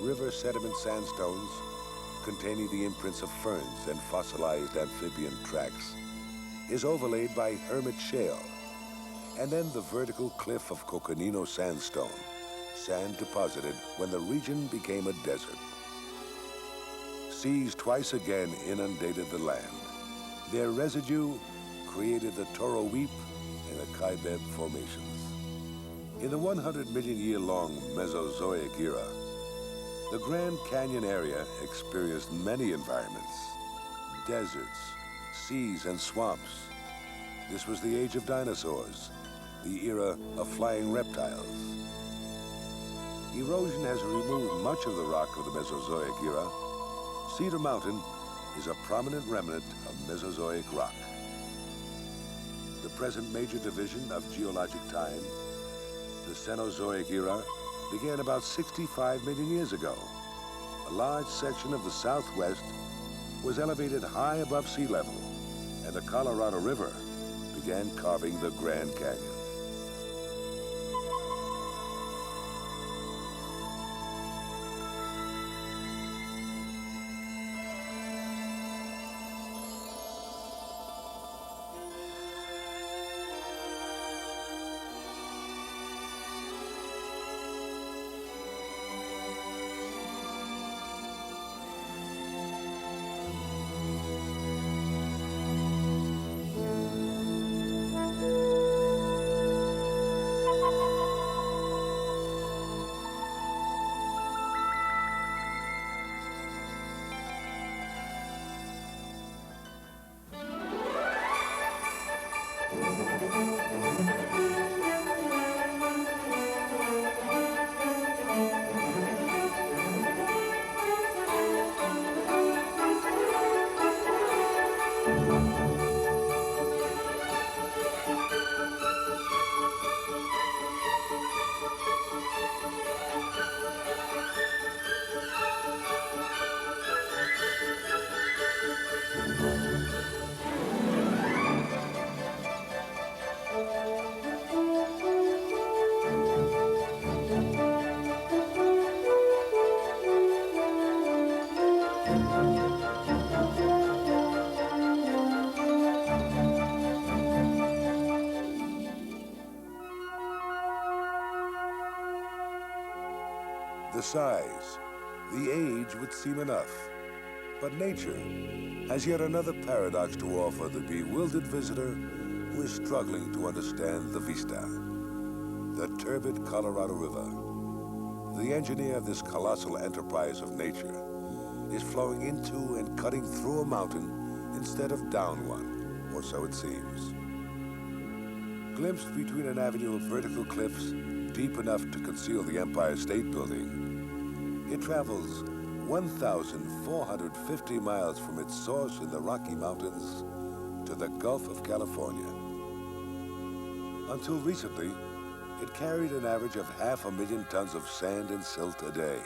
River sediment sandstones, containing the imprints of ferns and fossilized amphibian tracks, is overlaid by hermit shale, and then the vertical cliff of Coconino sandstone, sand deposited when the region became a desert. Seas twice again inundated the land. Their residue created the Toro Weep and the Kaibab formations. In the 100 million year long Mesozoic era, the Grand Canyon area experienced many environments: deserts, seas, and swamps. This was the age of dinosaurs, the era of flying reptiles. Erosion has removed much of the rock of the Mesozoic era. Cedar Mountain is a prominent remnant of Mesozoic rock. The present major division of geologic time, the Cenozoic era, began about 65 million years ago. A large section of the Southwest was elevated high above sea level, and the Colorado River began carving the Grand Canyon. The size, the age would seem enough. But nature has yet another paradox to offer the bewildered visitor who is struggling to understand the vista. The turbid Colorado River, the engineer of this colossal enterprise of nature, is flowing into and cutting through a mountain instead of down one, or so it seems. Glimpsed between an avenue of vertical cliffs deep enough to conceal the Empire State Building, it travels 1,450 miles from its source in the Rocky Mountains to the Gulf of California. Until recently, it carried an average of 500,000 tons of sand and silt a day,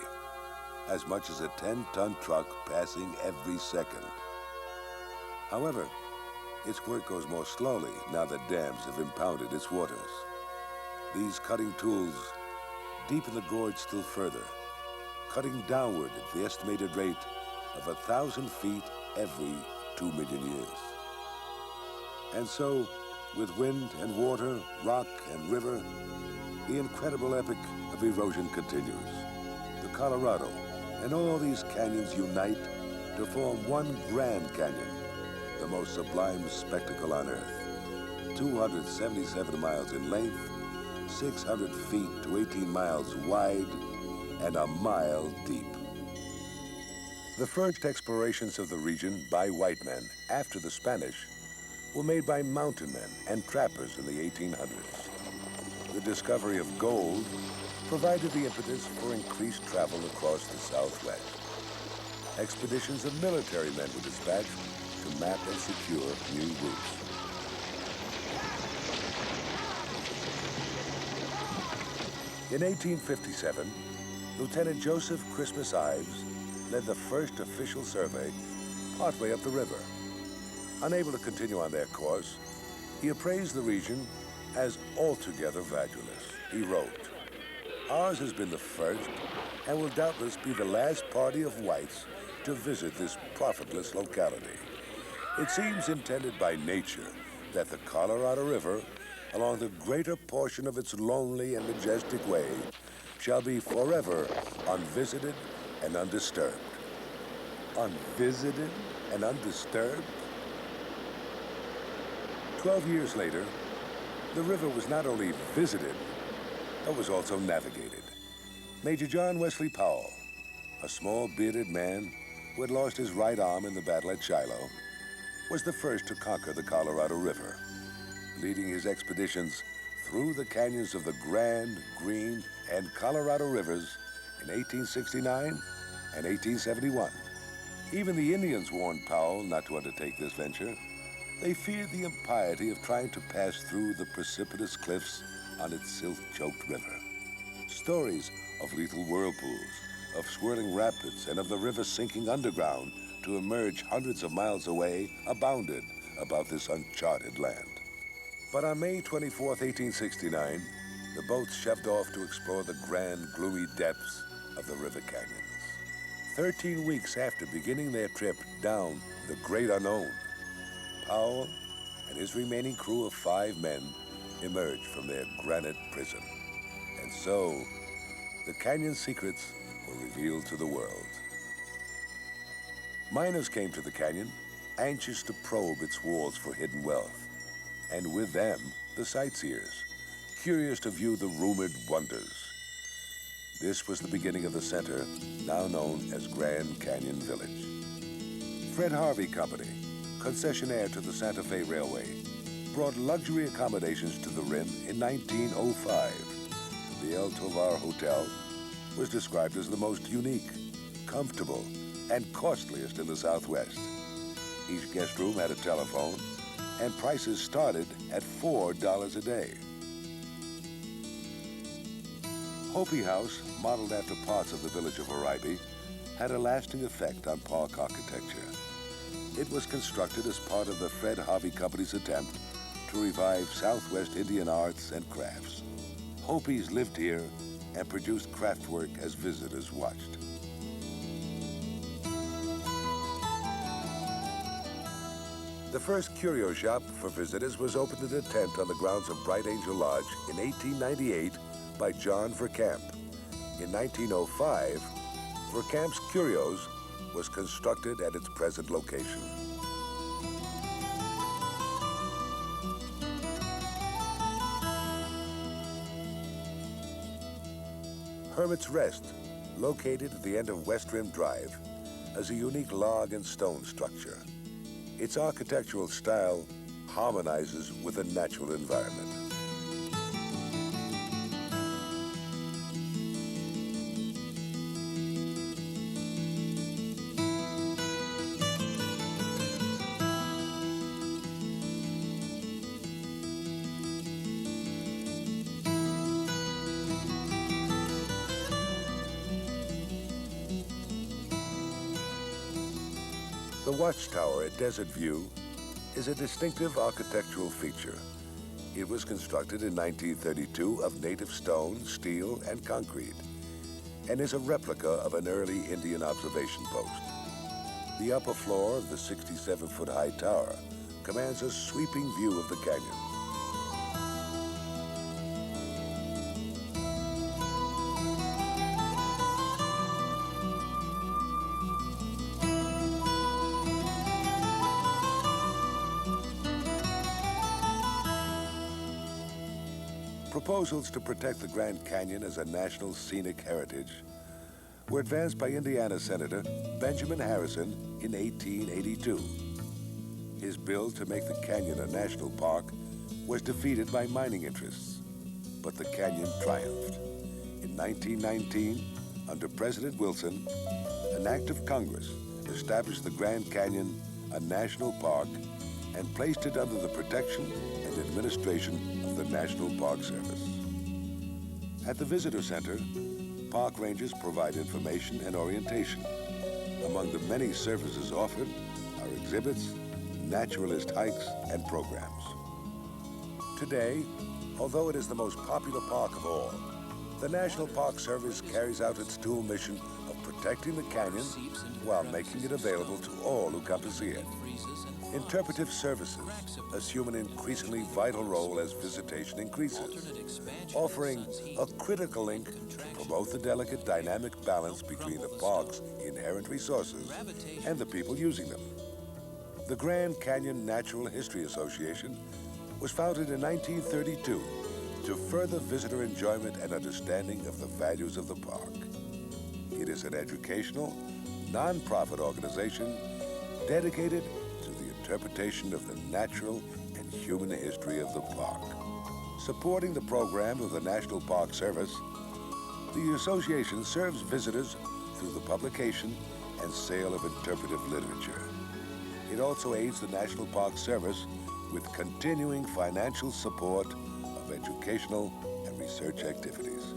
as much as a 10-ton truck passing every second. However, its work goes more slowly now that dams have impounded its waters. These cutting tools deepen the gorge still further, cutting downward at the estimated rate of 1,000 feet every 2 million years. And so, with wind and water, rock and river, the incredible epic of erosion continues. The Colorado and all these canyons unite to form one Grand Canyon, the most sublime spectacle on Earth. 277 miles in length, 600 feet to 18 miles wide, and a mile deep. The first explorations of the region by white men after the Spanish were made by mountain men and trappers in the 1800s. The discovery of gold provided the impetus for increased travel across the Southwest. Expeditions of military men were dispatched to map and secure new routes. In 1857, Lieutenant Joseph Christmas Ives led the first official survey partway up the river. Unable to continue on their course, he appraised the region as altogether valueless. He wrote, "Ours has been the first and will doubtless be the last party of whites to visit this profitless locality. It seems intended by nature that the Colorado River, along the greater portion of its lonely and majestic way, shall be forever unvisited and undisturbed." Unvisited and undisturbed? 12 years later, the river was not only visited, but was also navigated. Major John Wesley Powell, a small bearded man who had lost his right arm in the battle at Shiloh, was the first to conquer the Colorado River, leading his expeditions through the canyons of the Grand, Green, and Colorado Rivers in 1869 and 1871. Even the Indians warned Powell not to undertake this venture. They feared the impiety of trying to pass through the precipitous cliffs on its silt-choked river. Stories of lethal whirlpools, of swirling rapids, and of the river sinking underground to emerge hundreds of miles away abounded about this uncharted land. But on May 24, 1869, the boats shoved off to explore the grand, gloomy depths of the river canyons. 13 weeks after beginning their trip down the great unknown, Powell and his remaining crew of 5 men emerged from their granite prison. And so, the canyon secrets were revealed to the world. Miners came to the canyon, anxious to probe its walls for hidden wealth. And with them, the sightseers, curious to view the rumored wonders. This was the beginning of the center, now known as Grand Canyon Village. Fred Harvey Company, concessionaire to the Santa Fe Railway, brought luxury accommodations to the Rim in 1905. The El Tovar Hotel was described as the most unique, comfortable, and costliest in the Southwest. Each guest room had a telephone, and prices started at $4 a day. HOPI House, modeled after parts of the village of Oribe, had a lasting effect on park architecture. It was constructed as part of the Fred Harvey Company's attempt to revive Southwest Indian arts and crafts. Hopis lived here and produced craftwork as visitors watched. The first curio shop for visitors was opened in a tent on the grounds of Bright Angel Lodge in 1898 by John Verkamp. In 1905, Verkamp's Curios was constructed at its present location. Hermit's Rest, located at the end of West Rim Drive, is a unique log and stone structure. Its architectural style harmonizes with the natural environment. The watchtower at Desert View is a distinctive architectural feature. It was constructed in 1932 of native stone, steel, and concrete, and is a replica of an early Indian observation post. The upper floor of the 67-foot-high tower commands a sweeping view of the canyon. Proposals to protect the Grand Canyon as a national scenic heritage were advanced by Indiana Senator Benjamin Harrison in 1882. His bill to make the canyon a national park was defeated by mining interests, but the canyon triumphed. In 1919, under President Wilson, an act of Congress established the Grand Canyon a national park and placed it under the protection and administration of the National Park Service. At the Visitor Center, park rangers provide information and orientation. Among the many services offered are exhibits, naturalist hikes, and programs. Today, although it is the most popular park of all, the National Park Service carries out its dual mission of protecting the canyon while making it available to all who come to see it. Interpretive services assume an increasingly vital role as visitation increases, offering a critical link to promote the delicate dynamic balance between the park's inherent resources and the people using them. The Grand Canyon Natural History Association was founded in 1932 to further visitor enjoyment and understanding of the values of the park. It is an educational, non-profit organization dedicated to the interpretation of the natural and human history of the park. Supporting the program of the National Park Service, the association serves visitors through the publication and sale of interpretive literature. It also aids the National Park Service with continuing financial support of educational and research activities.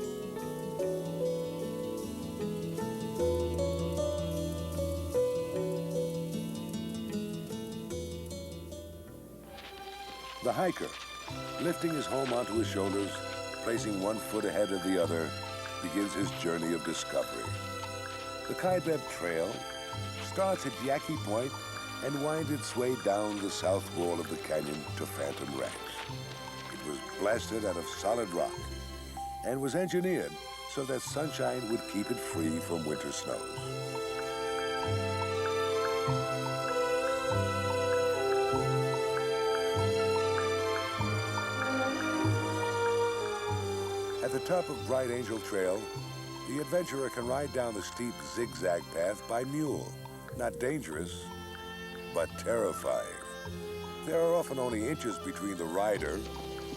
The hiker, lifting his home onto his shoulders, placing one foot ahead of the other, begins his journey of discovery. The Kaibab Trail starts at Yaqui Point and winds its way down the south wall of the canyon to Phantom Ranch. It was blasted out of solid rock and was engineered so that sunshine would keep it free from winter snows. At the top of Bright Angel Trail, the adventurer can ride down the steep zigzag path by mule. Not dangerous, but terrifying. There are often only inches between the rider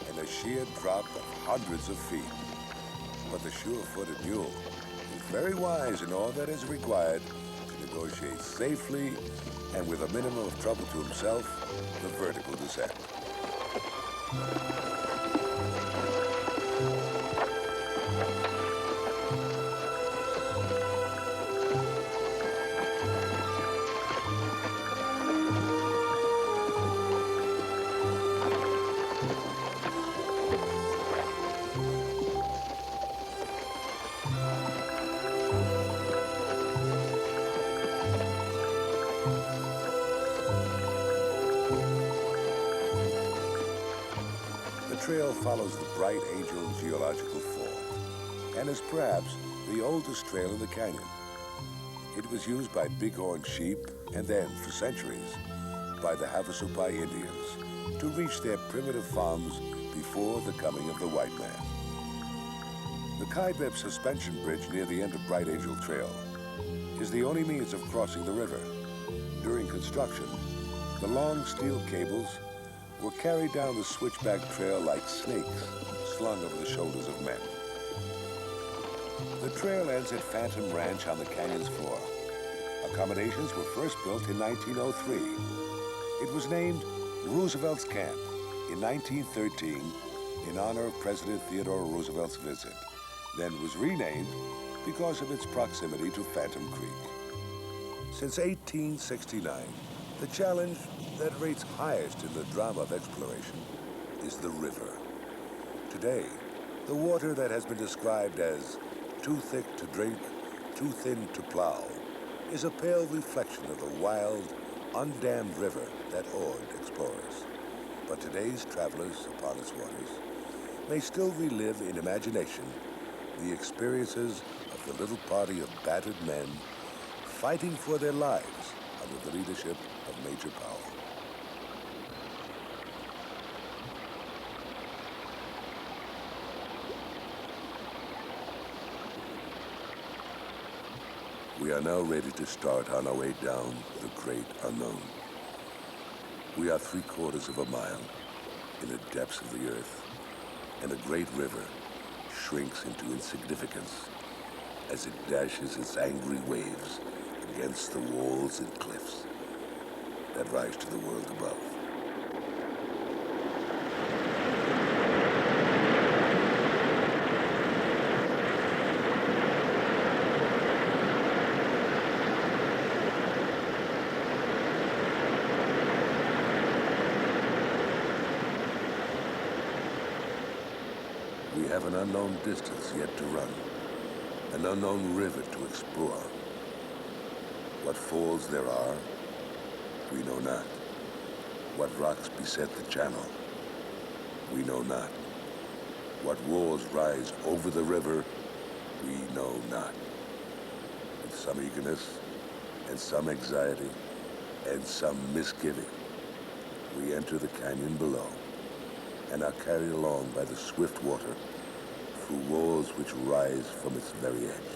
and a sheer drop of hundreds of feet. But the sure-footed mule is very wise in all that is required to negotiate safely and with a minimum of trouble to himself, the vertical descent. The trail follows the Bright Angel geological fault and is perhaps the oldest trail in the canyon. It was used by bighorn sheep and then, for centuries, by the HAVASUPAI Indians to reach their primitive farms before the coming of the white man. The Kaibab suspension bridge near the end of Bright Angel Trail is the only means of crossing the river. During construction, the long steel cables were carried down the switchback trail like snakes slung over the shoulders of men. The trail ends at Phantom Ranch on the canyon's floor. Accommodations were first built in 1903. It was named Roosevelt's Camp in 1913 in honor of President Theodore Roosevelt's visit, then was renamed because of its proximity to Phantom Creek. Since 1869, the challenge that rates highest in the drama of exploration is the river. Today, the water that has been described as too thick to drink, too thin to plow, is a pale reflection of the wild, undammed river that awed explorers. But today's travelers upon its waters may still relive in imagination the experiences of the little party of battered men fighting for their lives under the leadership of Major Powell. We are now ready to start on our way down the great unknown. We are 3/4 of a mile in the depths of the earth, and a great river shrinks into insignificance as it dashes its angry waves against the walls and cliffs that rise to the world above. We have an unknown distance yet to run, an unknown river to explore. What falls there are, we know not. What rocks beset the channel, we know not. What walls rise over the river, we know not. With some eagerness, and some anxiety, and some misgiving, we enter the canyon below, and are carried along by the swift water through walls which rise from its very edge.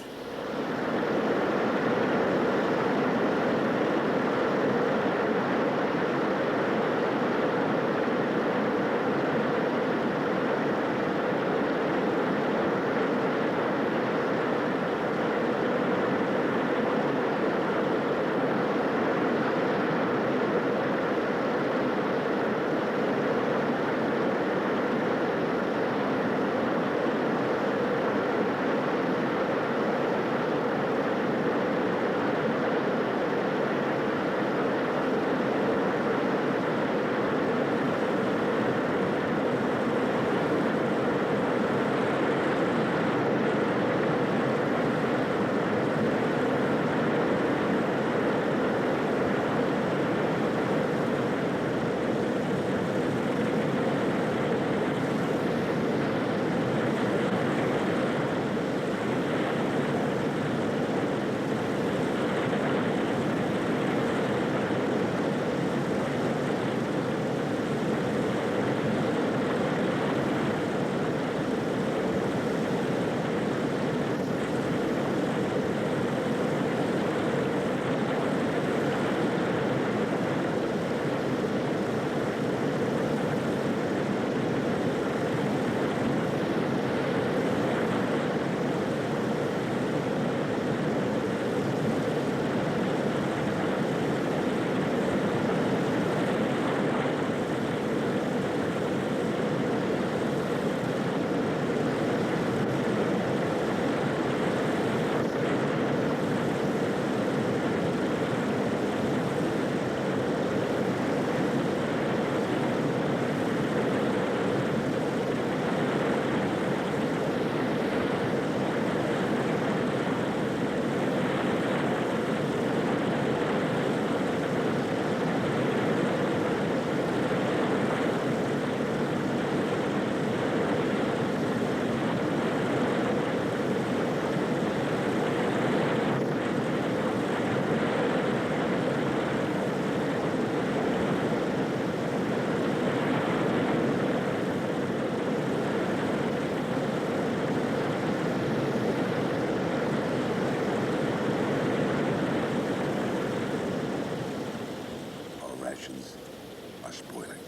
Are spoiling.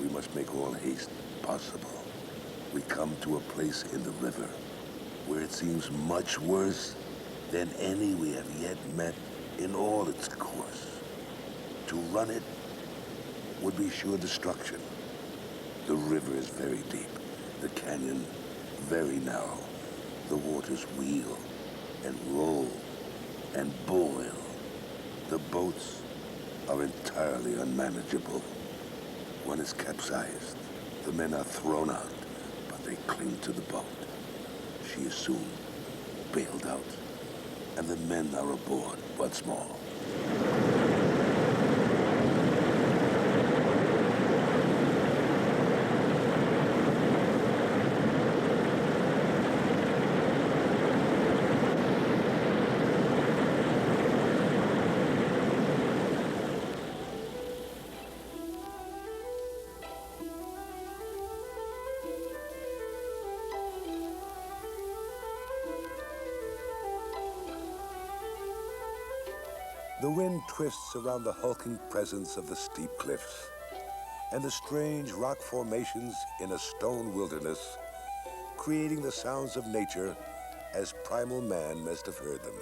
We must make all haste possible. We come to a place in the river where it seems much worse than any we have yet met in all its course. To run it would be sure destruction. The river is very deep, the canyon very narrow. The waters wheel and roll and boil. The boats are entirely unmanageable. One is capsized. The men are thrown out, but they cling to the boat. She is soon bailed out, and the men are aboard once more. The wind twists around the hulking presence of the steep cliffs and the strange rock formations in a stone wilderness, creating the sounds of nature as primal man must have heard them.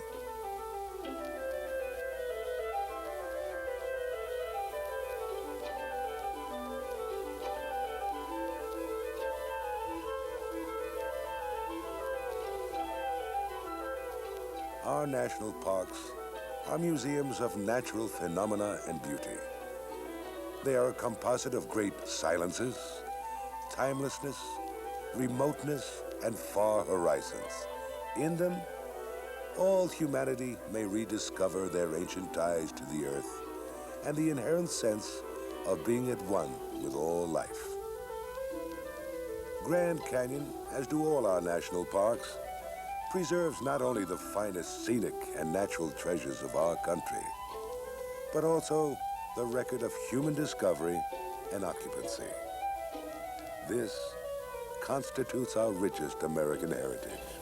Our national parks are museums of natural phenomena and beauty. They are a composite of great silences, timelessness, remoteness, and far horizons. In them, all humanity may rediscover their ancient ties to the earth and the inherent sense of being at one with all life. Grand Canyon, as do all our national parks, preserves not only the finest scenic and natural treasures of our country, but also the record of human discovery and occupancy. This constitutes our richest American heritage.